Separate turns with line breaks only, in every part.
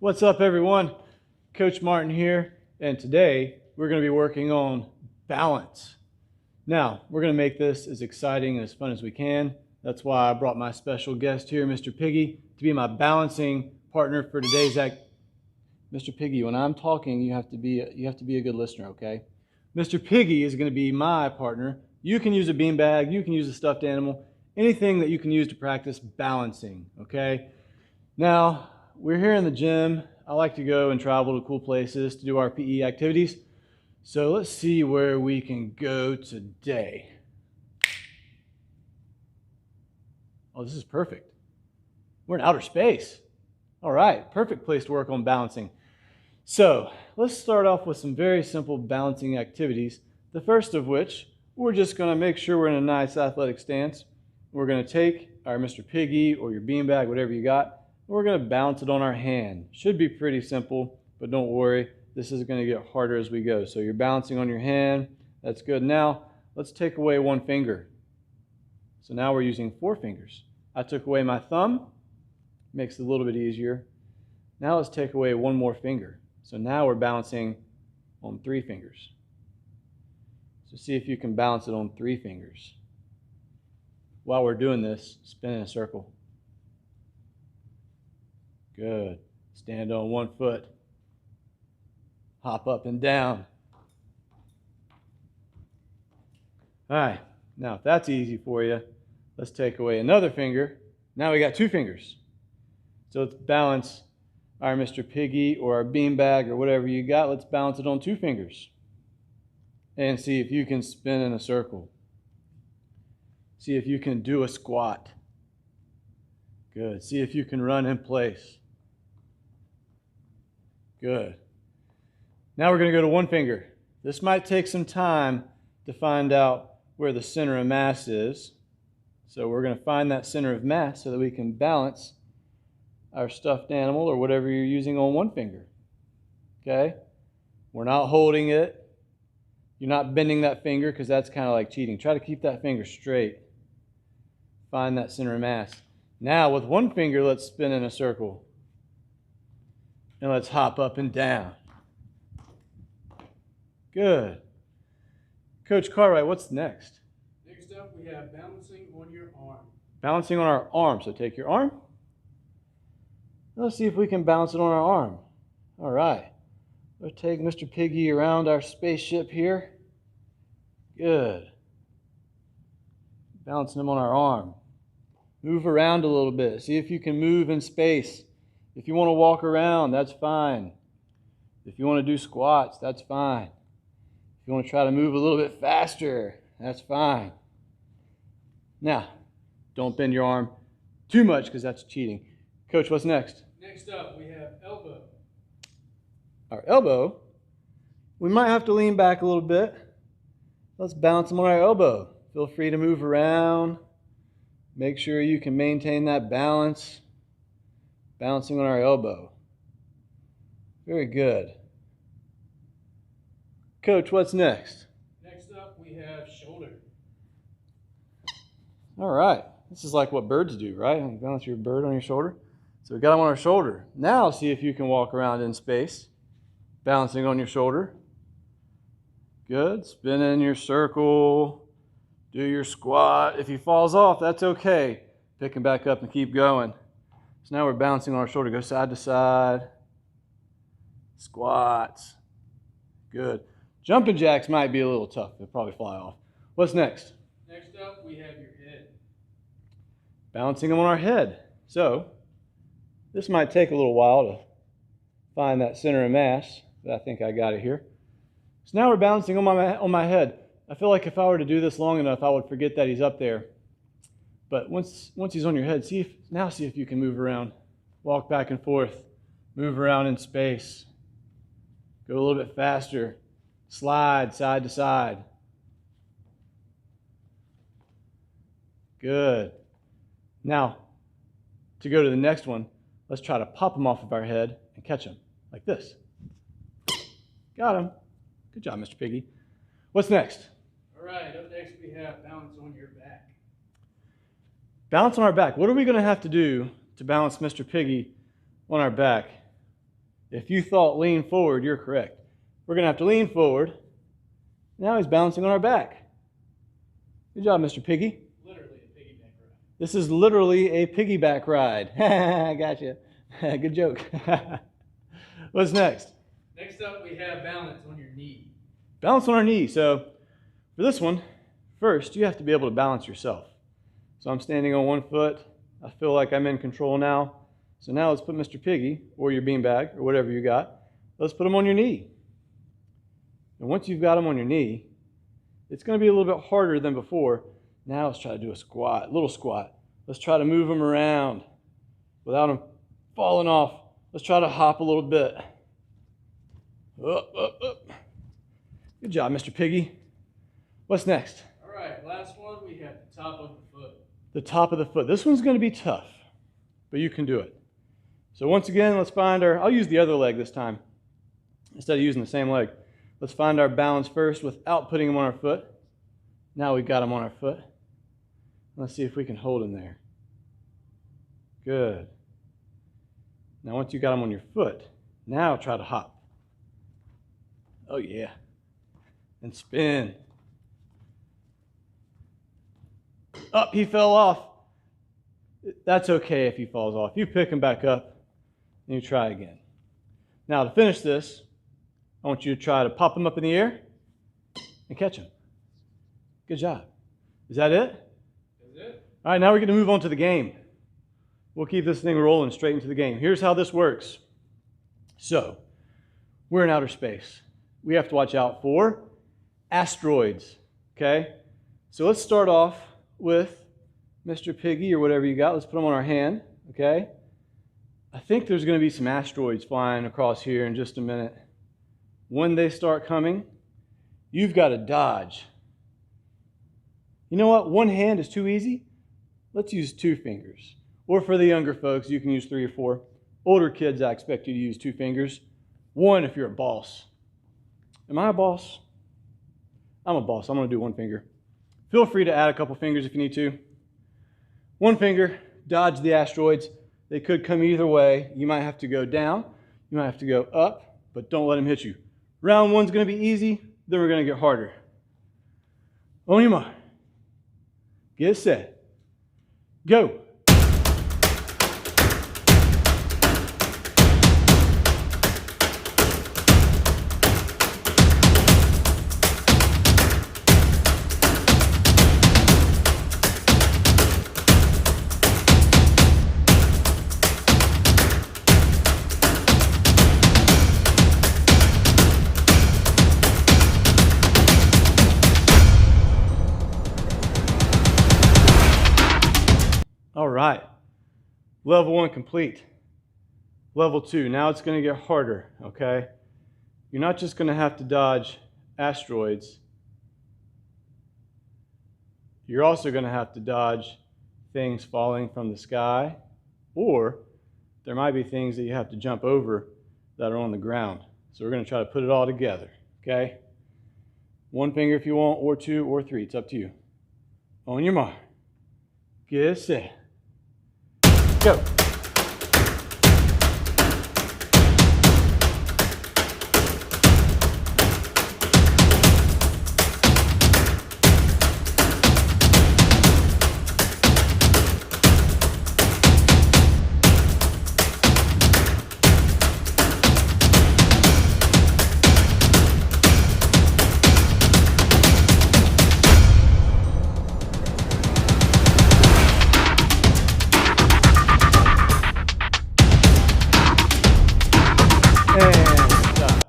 What's up, everyone? Coach Martin here, and today we're going to be working on balance. Now, we're going to make this as exciting and as fun as we can. That's why I brought my special guest here, Mr. Piggy, to be my balancing partner for today's act. Mr. Piggy, when I'm talking, you have to be a good listener, okay? Mr. Piggy is going to be my partner. You can use a beanbag, you can use a stuffed animal, anything that you can use to practice balancing, okay? Now, we're here in the gym. I like to go and travel to cool places to do our PE activities. So let's see where we can go today. Oh, this is perfect. We're in outer space. All right, perfect place to work on balancing. So let's start off with some very simple balancing activities. The first of which, we're just going to make sure we're in a nice athletic stance. We're going to take our Mr. Piggy or your beanbag, whatever you got. We're going to balance it on our hand. Should be pretty simple, but don't worry. This is going to get harder as we go. So you're balancing on your hand. That's good. Now, let's take away one finger. So now we're using 4 fingers. I took away my thumb. Makes it a little bit easier. Now let's take away one more finger. So now we're balancing on 3 fingers. So see if you can balance it on 3 fingers. While we're doing this, spin in a circle. Good. Stand on one foot. Hop up and down. All right. Now, if that's easy for you, let's take away another finger. Now we got 2 fingers. So let's balance our Mr. Piggy or our beanbag or whatever you got. Let's balance it on 2 fingers. And see if you can spin in a circle. See if you can do a squat. Good. See if you can run in place. Good. Now we're going to go to 1 finger. This might take some time to find out where the center of mass is. So we're going to find that center of mass so that we can balance our stuffed animal or whatever you're using on 1 finger. Okay? We're not holding it. You're not bending that finger because that's kind of like cheating. Try to keep that finger straight. Find that center of mass. Now with 1 finger, let's spin in a circle. And let's hop up and down. Good. Coach Cartwright, what's next?
Next up, we have balancing on your arm.
Balancing on our arm. So take your arm. Let's see if we can balance it on our arm. All right. We'll take Mr. Piggy around our spaceship here. Good. Balancing him on our arm. Move around a little bit. See if you can move in space. If you want to walk around, that's fine. If you want to do squats, that's fine. If you want to try to move a little bit faster, that's fine. Now, don't bend your arm too much because that's cheating. Coach, what's next?
Next up, we have elbow.
Our elbow. We might have to lean back a little bit. Let's balance them on our elbow. Feel free to move around. Make sure you can maintain that balance. Balancing on our elbow. Very good. Coach, what's next?
Next up, we have shoulder.
All right. This is like what birds do, right? You balance your bird on your shoulder. So we got them on our shoulder. Now see if you can walk around in space. Balancing on your shoulder. Good. Spin in your circle. Do your squat. If he falls off, that's okay. Pick him back up and keep going. So now we're bouncing on our shoulder. Go side to side. Squats. Good. Jumping jacks might be a little tough. They'll probably fly off. What's next?
Next up, we have your head.
Balancing them on our head. So this might take a little while to find that center of mass, but I think I got it here. So now we're balancing on my head. I feel like if I were to do this long enough, I would forget that he's up there. But once he's on your head, see if you can move around. Walk back and forth. Move around in space. Go a little bit faster. Slide side to side. Good. Now, to go to the next one, let's try to pop him off of our head and catch him like this. Got him. Good job, Mr. Piggy. What's next?
All right, up next we have balance on your back.
Balance on our back. What are we going to have to do to balance Mr. Piggy on our back? If you thought lean forward, you're correct. We're going to have to lean forward. Now he's balancing on our back. Good job, Mr. Piggy.
Literally a piggyback ride.
This is literally a piggyback ride. I gotcha. Good joke. What's next?
Next up, we have balance on your knee.
Balance on our knee. So for this one, first, you have to be able to balance yourself. So I'm standing on one foot. I feel like I'm in control now. So now let's put Mr. Piggy, or your beanbag, or whatever you got, let's put him on your knee. And once you've got him on your knee, it's going to be a little bit harder than before. Now let's try to do a squat, little squat. Let's try to move him around without him falling off. Let's try to hop a little bit. Up, up, up. Good job, Mr. Piggy. What's next?
All right, last one, we have the top of the foot.
The top of the foot. This one's going to be tough, but you can do it. So once again, let's find our, I'll use the other leg this time instead of using the same leg. Let's find our balance first without putting him on our foot. Now we've got him on our foot. Let's see if we can hold him there. Good. Now once you got him on your foot, now try to hop. Oh yeah. And spin. Up, he fell off. That's okay if he falls off. You pick him back up and you try again. Now to finish this, I want you to try to pop him up in the air and catch him. Good job. Is that it?
That's it.
All right, now we're going to move on to the game. We'll keep this thing rolling straight into the game. Here's how this works. So, we're in outer space. We have to watch out for asteroids, okay? So let's start off with Mr. Piggy or whatever you got. Let's put him on our hand, okay? I think there's going to be some asteroids flying across here in just a minute. When they start coming, you've got to dodge. You know what? One hand is too easy. Let's use 2 fingers. Or for the younger folks, you can use 3 or 4. Older kids, I expect you to use 2 fingers. 1 if you're a boss. Am I a boss? I'm a boss. I'm going to do 1 finger. Feel free to add a couple fingers if you need to. 1 finger, dodge the asteroids. They could come either way. You might have to go down. You might have to go up, but don't let them hit you. Round 1's going to be easy. Then we're going to get harder. On your mark. Get set. Go. All right, level 1 complete. Level 2, now it's going to get harder, okay? You're not just going to have to dodge asteroids. You're also going to have to dodge things falling from the sky, or there might be things that you have to jump over that are on the ground. So we're going to try to put it all together, okay? 1 finger if you want, or 2, or 3, it's up to you. On your mark, get set. Go.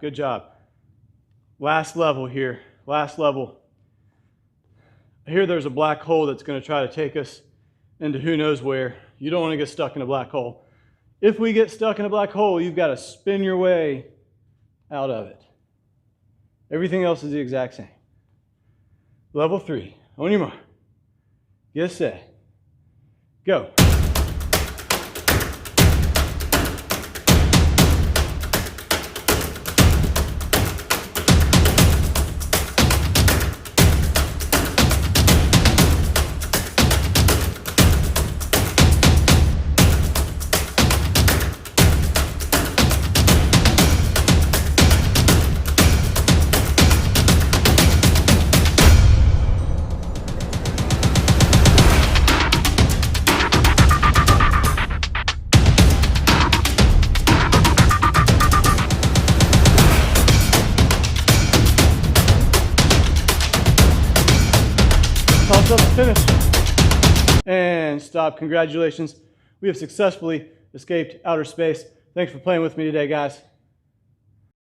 Good job. Last level here. Last level. I hear there's a black hole that's going to try to take us into who knows where. You don't want to get stuck in a black hole. If we get stuck in a black hole, you've got to spin your way out of it. Everything else is the exact same. Level 3. On your mark. Get set. Go. on the finish. And stop. Congratulations. We have successfully escaped outer space. Thanks for playing with me today, guys.